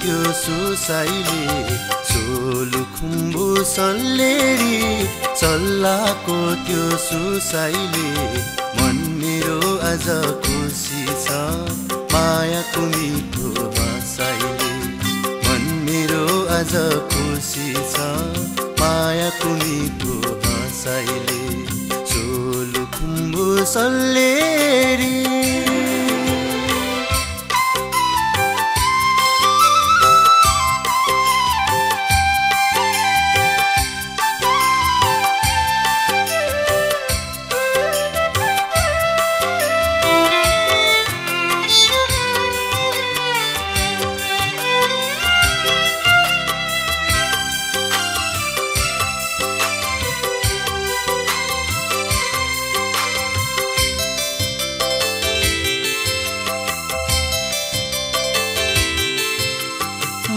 त्यो सुसाइले सोलुखुम्बु सल्लेरी सल्लाको त्यो सुसाइले मन मेरो आज खुसी छ मायाको मिठो हँसाइले मन मेरो आज खुसी छ मायाको मिठो हँसाइले सोलुखुम्बु सल्लेरी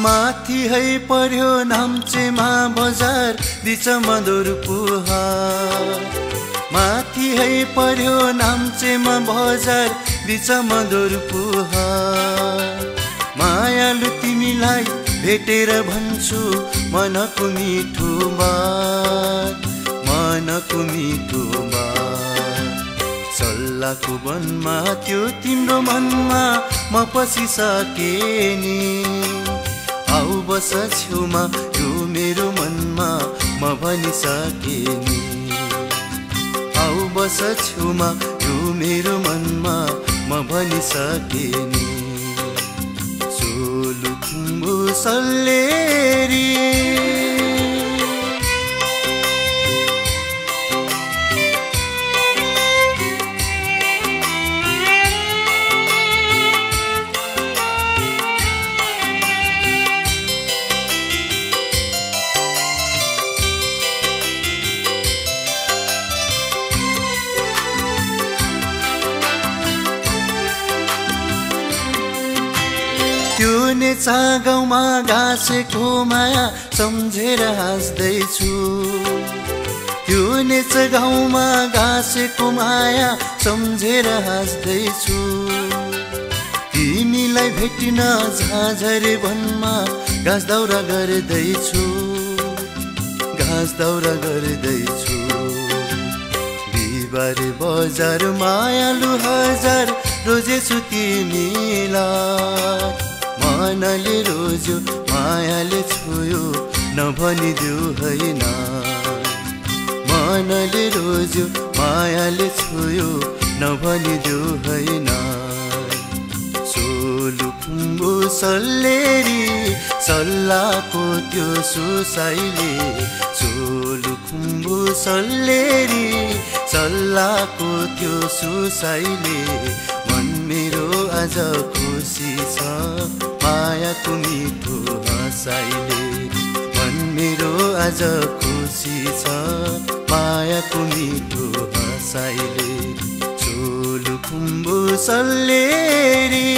माथि है पर्यो नाम्चेमा बजार बिचमा दोरपुहार माथि है पर्यो नाम्चेमा बजार बिचमा दोरपुहार मायालु तिमीलाई भेटेर भन्छु मनको मिठो बात मनको मिठो बात सल्लाको वनमा त्यो तिम्रो मनमा म पसिसके नि आऊ बस छेउमा यो मेरो मनमा म भनिसके नि आऊ बस छेउमा यो मेरो मनमा म भनिसके नि सोलुखुम्बु सल्लेरी त्यो नेचा गाउँमा गाँसेको माया सम्झेर हाँस्दैछु त्यो नेच गाउँमा गाँसेको माया सम्झेर हाँस्दैछु तिमीलाई भेटिन झाझरे वनमा घाँस दाउरा गर्दैछु घाँस दाउरा गर्दैछु बिहिबारे बजार मायालु हजार रोजेछु तिमीलाई मनले रोज्यो मायाले छोयो नभनिदेऊ हैन मनले रोज्यो मायाले छोयो नभनिदेऊ हैन सोलुखुम्बु सल्लेरी सल्लाको त्यो सुसाइले सोलुखुम्बु सल्लेरी सल्लाको त्यो सुसाइले मन मेरो आज खुसी छ मायाको मिठो हँसाइले मन मेरो आज खुसी छ मायाको मिठो हँसाइले सोलुखुम्बु सल्लेरी